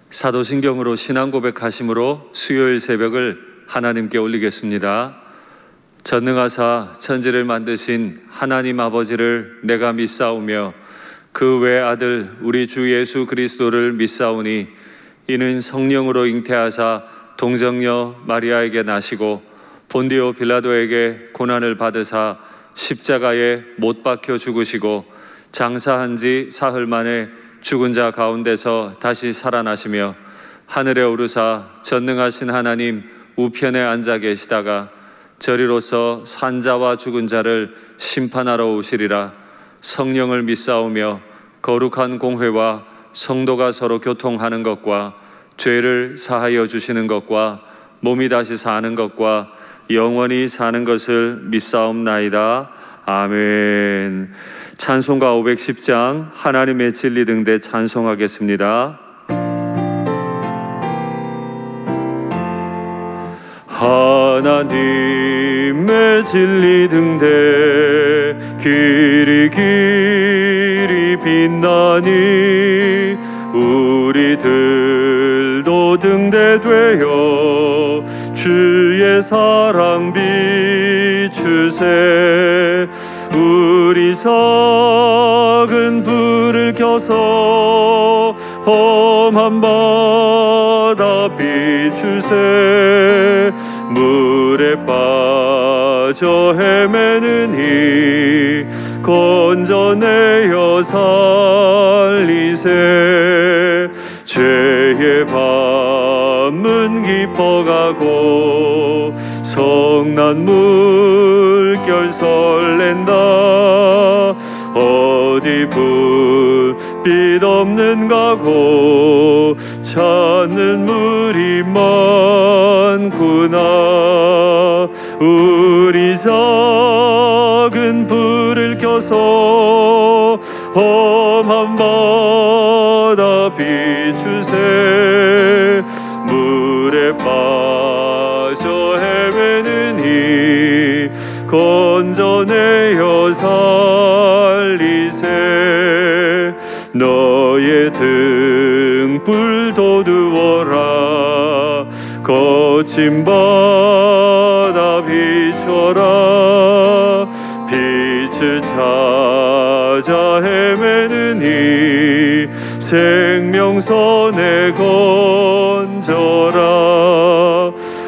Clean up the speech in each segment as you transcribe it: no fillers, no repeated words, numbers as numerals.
사도신경으로 신앙 고백하심으로 수요일 새벽을 하나님께 올리겠습니다. 전능하사 천지를 만드신 하나님 아버지를 내가 믿사오며 그 외아들 우리 주 예수 그리스도를 믿사오니 이는 성령으로 잉태하사 동정녀 마리아에게 나시고 본디오 빌라도에게 고난을 받으사 십자가에 못 박혀 죽으시고 장사한 지 사흘 만에 죽은 자 가운데서 다시 살아나시며 하늘에 오르사 전능하신 하나님 우편에 앉아 계시다가 저리로서 산자와 죽은 자를 심판하러 오시리라. 성령을 믿사오며 거룩한 공회와 성도가 서로 교통하는 것과 죄를 사하여 주시는 것과 몸이 다시 사는 것과 영원히 사는 것을 믿사옵나이다. 아멘. 찬송가 510장 하나님의 진리 등대 찬송하겠습니다. 하나님의 진리 등대 길이 빛나니 우리들도 등대되어 주의 사랑 비추세. 우리 작은 불을 켜서 험한 바다 비추세. 물에 빠져 헤매는 이 건져내어 살리세. 죄의 밤은 깊어가고 성난 물결 설렌다. 어디 불빛 없는가고 찾는 물이 많구나. 우리 작은 불을 켜서 험한 바다 비추세. 물에 빠져 헤매는 이 건져내어 살리세. 너의 등불 돋우어라. 거친 바다 비춰라. 빛을 찾아 헤매는 이 생명선에 건져라.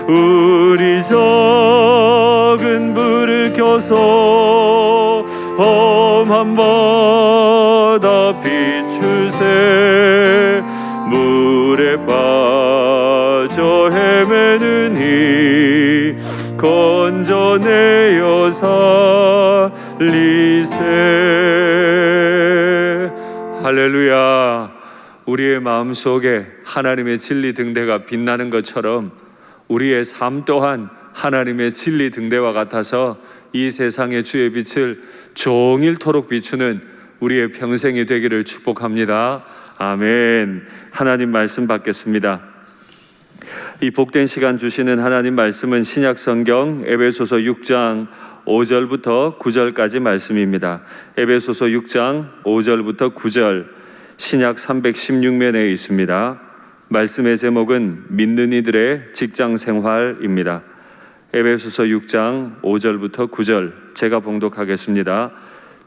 우리 작은 불을 켜서 험한 바다 비추세. 물에 빠져 헤매는 이 건져내어 살리세. 할렐루야. 우리의 마음속에 하나님의 진리 등대가 빛나는 것처럼 우리의 삶 또한 하나님의 진리 등대와 같아서 이 세상의 주의 빛을 종일토록 비추는 우리의 평생이 되기를 축복합니다. 아멘. 하나님 말씀 받겠습니다. 이 복된 시간 주시는 하나님 말씀은 신약 성경 에베소서 6장 5절부터 9절까지 말씀입니다. 에베소서 6장 5절부터 9절, 신약 316면에 있습니다. 말씀의 제목은 믿는 이들의 직장 생활입니다. 에베소서 6장 5절부터 9절 제가 봉독하겠습니다.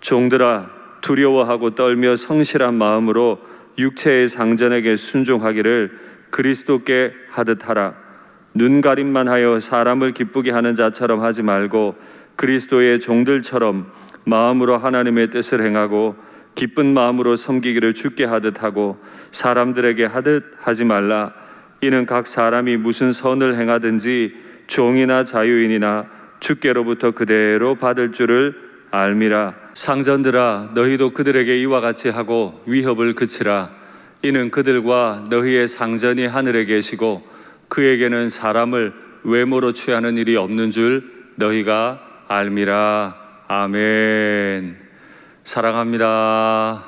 종들아, 두려워하고 떨며 성실한 마음으로 육체의 상전에게 순종하기를 그리스도께 하듯 하라. 눈가림만 하여 사람을 기쁘게 하는 자처럼 하지 말고 그리스도의 종들처럼 마음으로 하나님의 뜻을 행하고 기쁜 마음으로 섬기기를 주께 하듯 하고 사람들에게 하듯 하지 말라. 이는 각 사람이 무슨 선을 행하든지 종이나 자유인이나 주께로부터 그대로 받을 줄을 알미라. 상전들아, 너희도 그들에게 이와 같이 하고 위협을 그치라. 이는 그들과 너희의 상전이 하늘에 계시고 그에게는 사람을 외모로 취하는 일이 없는 줄 너희가 알미라. 아멘. 사랑합니다.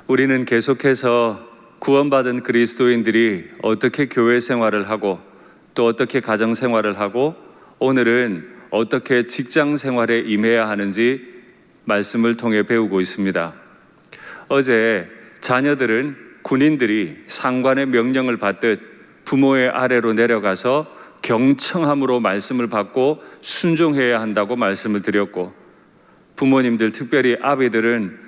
우리는 계속해서 구원받은 그리스도인들이 어떻게 교회 생활을 하고 또 어떻게 가정 생활을 하고 오늘은 어떻게 직장 생활에 임해야 하는지 말씀을 통해 배우고 있습니다. 어제 자녀들은 군인들이 상관의 명령을 받듯 부모의 아래로 내려가서 경청함으로 말씀을 받고 순종해야 한다고 말씀을 드렸고, 부모님들, 특별히 아비들은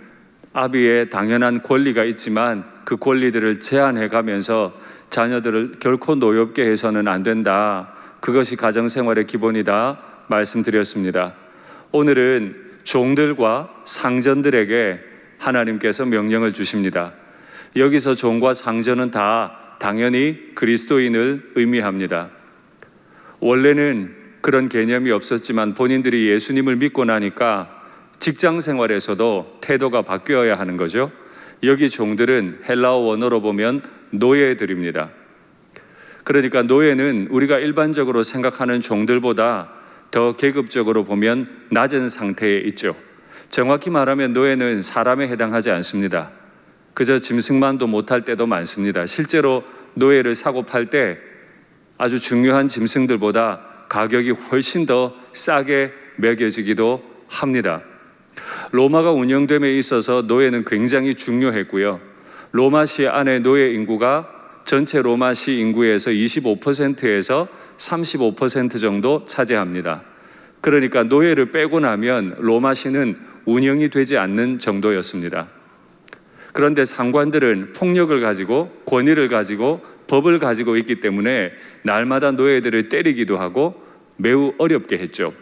아비의 당연한 권리가 있지만 그 권리들을 제한해 가면서 자녀들을 결코 노엽게 해서는 안 된다. 그것이 가정생활의 기본이다 말씀드렸습니다. 오늘은 종들과 상전들에게 하나님께서 명령을 주십니다. 여기서 종과 상전은 다 당연히 그리스도인을 의미합니다. 원래는 그런 개념이 없었지만 본인들이 예수님을 믿고 나니까 직장 생활에서도 태도가 바뀌어야 하는 거죠. 여기 종들은 헬라어 원어로 보면 노예들입니다. 그러니까 노예는 우리가 일반적으로 생각하는 종들보다 더 계급적으로 보면 낮은 상태에 있죠. 정확히 말하면 노예는 사람에 해당하지 않습니다. 그저 짐승만도 못할 때도 많습니다. 실제로 노예를 사고 팔 때 아주 중요한 짐승들보다 가격이 훨씬 더 싸게 매겨지기도 합니다. 로마가 운영됨에 있어서 노예는 굉장히 중요했고요. 로마시 안에 노예 인구가 전체 로마시 인구에서 25%에서 35% 정도 차지합니다. 그러니까 노예를 빼고 나면 로마시는 운영이 되지 않는 정도였습니다. 그런데 상관들은 폭력을 가지고 권위를 가지고 법을 가지고 있기 때문에 날마다 노예들을 때리기도 하고 매우 어렵게 했죠.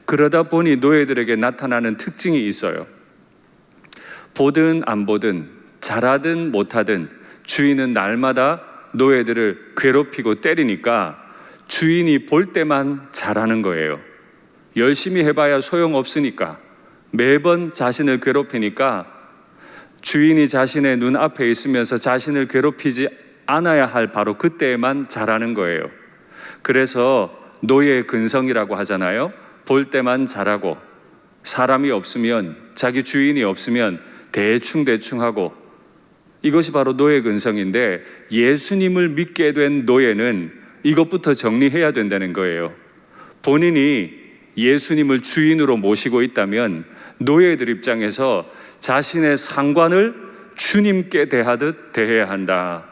그러다 보니 노예들에게 나타나는 특징이 있어요. 보든 안 보든 잘하든 못하든 주인은 날마다 노예들을 괴롭히고 때리니까 주인이 볼 때만 잘하는 거예요. 열심히 해봐야 소용없으니까 매번 자신을 괴롭히니까 주인이 자신의 눈앞에 있으면서 자신을 괴롭히지 않아야 할 바로 그때에만 잘하는 거예요. 그래서 노예의 근성이라고 하잖아요. 볼 때만 잘하고 사람이 없으면, 자기 주인이 없으면 대충 하고, 이것이 바로 노예 근성인데 예수님을 믿게 된 노예는 이것부터 정리해야 된다는 거예요. 본인이 예수님을 주인으로 모시고 있다면 노예들 입장에서 자신의 상관을 주님께 대하듯 대해야 한다.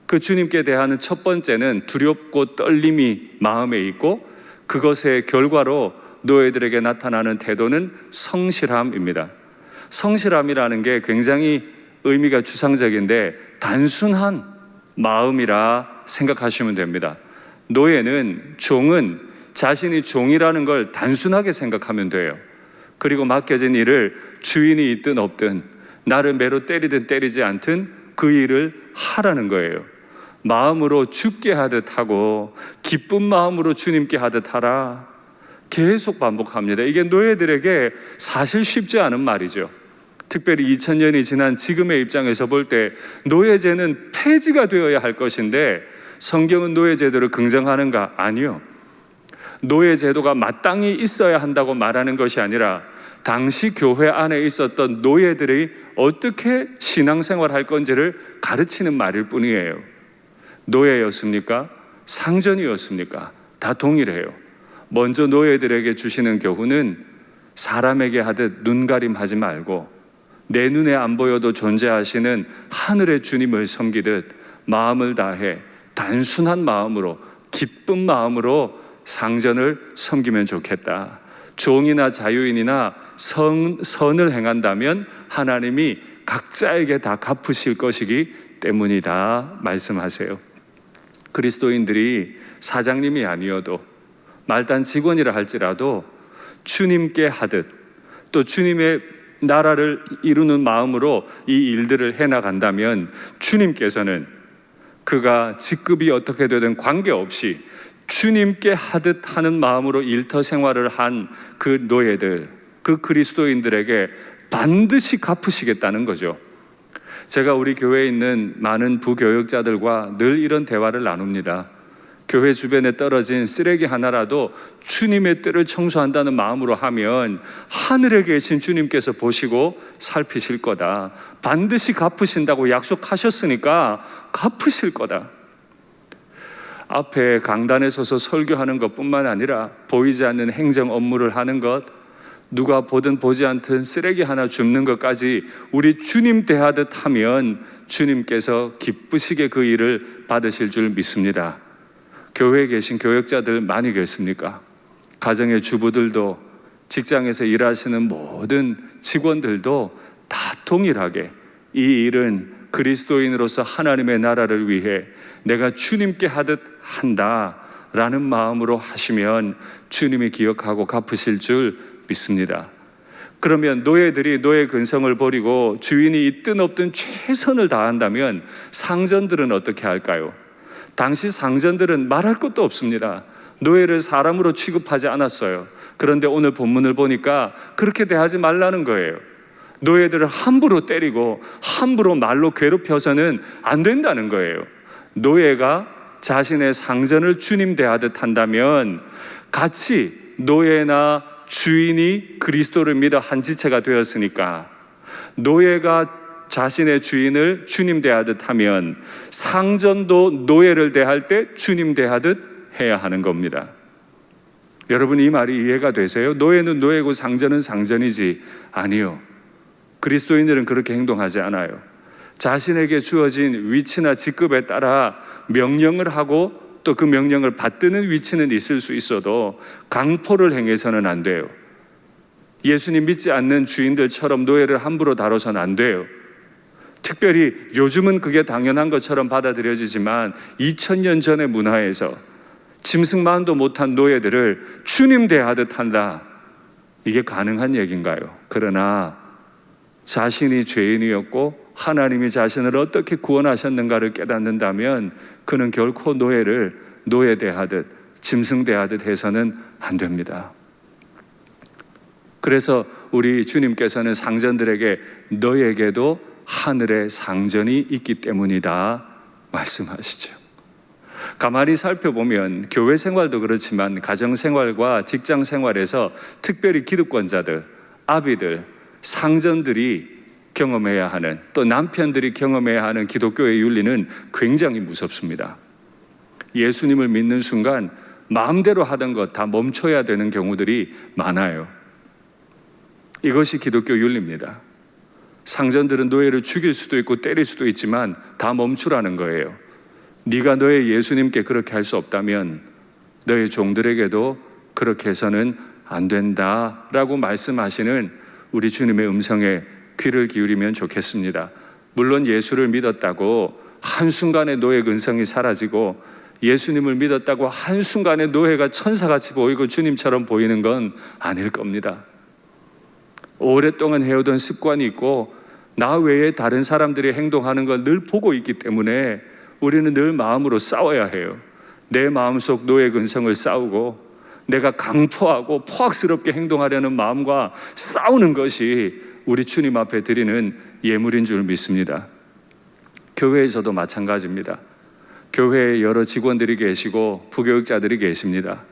그 주님께 대하는 첫 번째는 두렵고 떨림이 마음에 있고, 그것의 결과로 노예들에게 나타나는 태도는 성실함입니다. 성실함이라는 게 굉장히 의미가 추상적인데 단순한 마음이라 생각하시면 됩니다. 노예는, 종은 자신이 종이라는 걸 단순하게 생각하면 돼요. 그리고 맡겨진 일을 주인이 있든 없든, 나를 매로 때리든 때리지 않든 그 일을 하라는 거예요. 마음으로 주께 하듯 하고 기쁜 마음으로 주님께 하듯 하라. 계속 반복합니다. 이게 노예들에게 사실 쉽지 않은 말이죠. 특별히 2000년이 지난 지금의 입장에서 볼 때 노예제는 폐지가 되어야 할 것인데 성경은 노예제도를 긍정하는가? 아니요. 노예제도가 마땅히 있어야 한다고 말하는 것이 아니라 당시 교회 안에 있었던 노예들이 어떻게 신앙생활할 건지를 가르치는 말일 뿐이에요. 노예였습니까? 상전이었습니까? 다 동일해요. 먼저 노예들에게 주시는 교훈은 사람에게 하듯 눈가림하지 말고 내 눈에 안 보여도 존재하시는 하늘의 주님을 섬기듯 마음을 다해 단순한 마음으로, 기쁜 마음으로 상전을 섬기면 좋겠다. 종이나 자유인이나 선을 행한다면 하나님이 각자에게 다 갚으실 것이기 때문이다 말씀하세요. 그리스도인들이 사장님이 아니어도 말단 직원이라 할지라도 주님께 하듯 또 주님의 나라를 이루는 마음으로 이 일들을 해나간다면 주님께서는 그가 직급이 어떻게 되든 관계없이 주님께 하듯 하는 마음으로 일터 생활을 한 그 노예들, 그 그리스도인들에게 반드시 갚으시겠다는 거죠. 제가 우리 교회에 있는 많은 부교역자들과 늘 이런 대화를 나눕니다. 교회 주변에 떨어진 쓰레기 하나라도 주님의 뜰을 청소한다는 마음으로 하면 하늘에 계신 주님께서 보시고 살피실 거다. 반드시 갚으신다고 약속하셨으니까 갚으실 거다. 앞에 강단에 서서 설교하는 것뿐만 아니라 보이지 않는 행정 업무를 하는 것, 누가 보든 보지 않든 쓰레기 하나 줍는 것까지 우리 주님 대하듯 하면 주님께서 기쁘시게 그 일을 받으실 줄 믿습니다. 교회에 계신 교역자들 많이 계십니까? 가정의 주부들도, 직장에서 일하시는 모든 직원들도 다 동일하게 이 일은 그리스도인으로서 하나님의 나라를 위해 내가 주님께 하듯 한다라는 마음으로 하시면 주님이 기억하고 갚으실 줄 믿습니다. 그러면 노예들이 노예 근성을 버리고 주인이 있든 없든 최선을 다한다면 상전들은 어떻게 할까요? 당시 상전들은 말할 것도 없습니다. 노예를 사람으로 취급하지 않았어요. 그런데 오늘 본문을 보니까 그렇게 대하지 말라는 거예요. 노예들을 함부로 때리고 함부로 말로 괴롭혀서는 안 된다는 거예요. 노예가 자신의 상전을 주님 대하듯 한다면 같이 노예나 주인이 그리스도를 믿어 한 지체가 되었으니까 노예가 자신의 주인을 주님 대하듯 하면 상전도 노예를 대할 때 주님 대하듯 해야 하는 겁니다. 여러분, 이 말이 이해가 되세요? 노예는 노예고 상전은 상전이지. 아니요. 그리스도인들은 그렇게 행동하지 않아요. 자신에게 주어진 위치나 직급에 따라 명령을 하고 또 그 명령을 받드는 위치는 있을 수 있어도 강포를 행해서는 안 돼요. 예수님 믿지 않는 주인들처럼 노예를 함부로 다뤄서는 안 돼요. 특별히 요즘은 그게 당연한 것처럼 받아들여지지만 2000년 전의 문화에서 짐승만도 못한 노예들을 주님 대하듯 한다. 이게 가능한 얘기인가요? 그러나 자신이 죄인이었고 하나님이 자신을 어떻게 구원하셨는가를 깨닫는다면 그는 결코 노예를 노예 대하듯 짐승 대하듯 해서는 안 됩니다. 그래서 우리 주님께서는 상전들에게 너에게도 하늘의 상전이 있기 때문이다 말씀하시죠. 가만히 살펴보면 교회 생활도 그렇지만 가정 생활과 직장 생활에서 특별히 기득권자들, 아비들, 상전들이 경험해야 하는, 또 남편들이 경험해야 하는 기독교의 윤리는 굉장히 무섭습니다. 예수님을 믿는 순간 마음대로 하던 것 다 멈춰야 되는 경우들이 많아요. 이것이 기독교 윤리입니다. 상전들은 노예를 죽일 수도 있고 때릴 수도 있지만 다 멈추라는 거예요. 네가 너의 예수님께 그렇게 할 수 없다면 너의 종들에게도 그렇게 해서는 안 된다라고 말씀하시는 우리 주님의 음성에 귀를 기울이면 좋겠습니다. 물론 예수를 믿었다고 한순간에 노예 근성이 사라지고 예수님을 믿었다고 한순간에 노예가 천사같이 보이고 주님처럼 보이는 건 아닐 겁니다. 오랫동안 해오던 습관이 있고 나 외에 다른 사람들이 행동하는 걸 늘 보고 있기 때문에 우리는 늘 마음으로 싸워야 해요. 내 마음속 노예 근성을 싸우고 내가 강포하고 포악스럽게 행동하려는 마음과 싸우는 것이 우리 주님 앞에 드리는 예물인 줄 믿습니다. 교회에서도 마찬가지입니다. 교회에 여러 직원들이 계시고 부교육자들이 계십니다.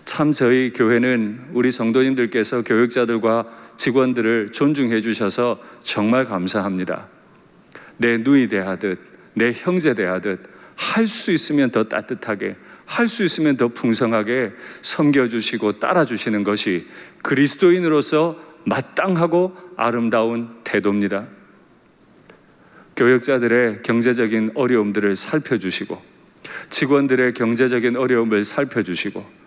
참 저희 교회는 우리 성도님들께서 교육자들과 직원들을 존중해 주셔서 정말 감사합니다. 내 누이 대하듯 내 형제 대하듯 할 수 있으면 더 따뜻하게, 할 수 있으면 더 풍성하게 섬겨주시고 따라주시는 것이 그리스도인으로서 마땅하고 아름다운 태도입니다. 교역자들의 경제적인 어려움들을 살펴주시고 직원들의 경제적인 어려움을 살펴주시고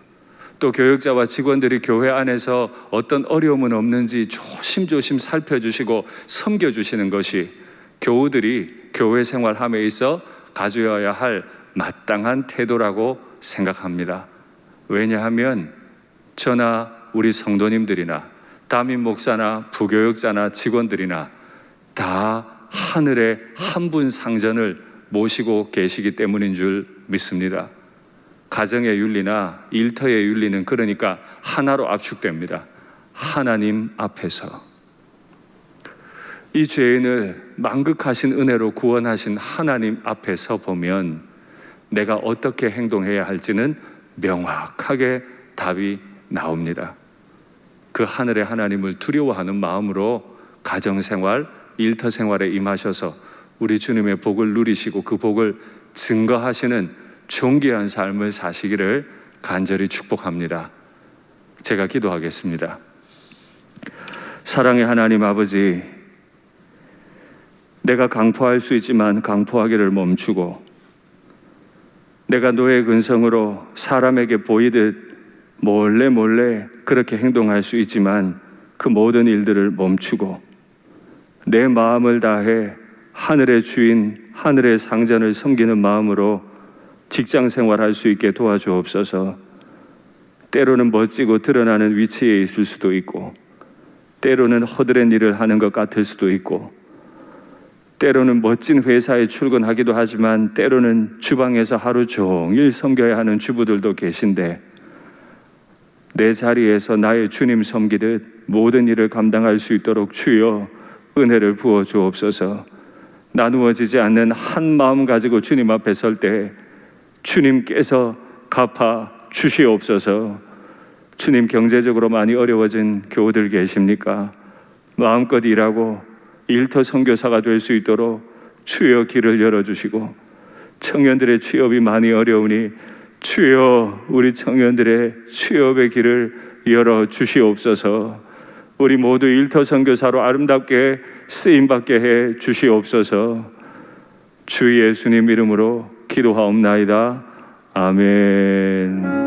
또 교역자와 직원들이 교회 안에서 어떤 어려움은 없는지 조심조심 살펴주시고 섬겨주시는 것이 교우들이 교회 생활함에 있어 가져야 할 마땅한 태도라고 생각합니다. 왜냐하면 저나 우리 성도님들이나 담임 목사나 부교역자나 직원들이나 다 하늘의 한 분 상전을 모시고 계시기 때문인 줄 믿습니다. 가정의 윤리나 일터의 윤리는 그러니까 하나로 압축됩니다. 하나님 앞에서. 이 죄인을 만극하신 은혜로 구원하신 하나님 앞에서 보면 내가 어떻게 행동해야 할지는 명확하게 답이 나옵니다. 그 하늘의 하나님을 두려워하는 마음으로 가정생활, 일터생활에 임하셔서 우리 주님의 복을 누리시고 그 복을 증거하시는 존귀한 삶을 사시기를 간절히 축복합니다. 제가 기도하겠습니다. 사랑의 하나님 아버지, 내가 강포할 수 있지만 강포하기를 멈추고, 내가 노예 근성으로 사람에게 보이듯 몰래 그렇게 행동할 수 있지만 그 모든 일들을 멈추고 내 마음을 다해 하늘의 주인, 하늘의 상전을 섬기는 마음으로 직장 생활할 수 있게 도와주옵소서. 때로는 멋지고 드러나는 위치에 있을 수도 있고, 때로는 허드렛 일을 하는 것 같을 수도 있고, 때로는 멋진 회사에 출근하기도 하지만 때로는 주방에서 하루 종일 섬겨야 하는 주부들도 계신데, 내 자리에서 나의 주님 섬기듯 모든 일을 감당할 수 있도록 주여 은혜를 부어 주옵소서. 나누어지지 않는 한 마음 가지고 주님 앞에 설 때 주님께서 갚아 주시옵소서. 주님, 경제적으로 많이 어려워진 교우들 계십니까? 마음껏 일하고 일터 선교사가 될 수 있도록 주여 길을 열어주시고, 청년들의 취업이 많이 어려우니 주여 우리 청년들의 취업의 길을 열어주시옵소서. 우리 모두 일터 선교사로 아름답게 쓰임받게 해 주시옵소서. 주 예수님 이름으로 기도하옵나이다. 아멘.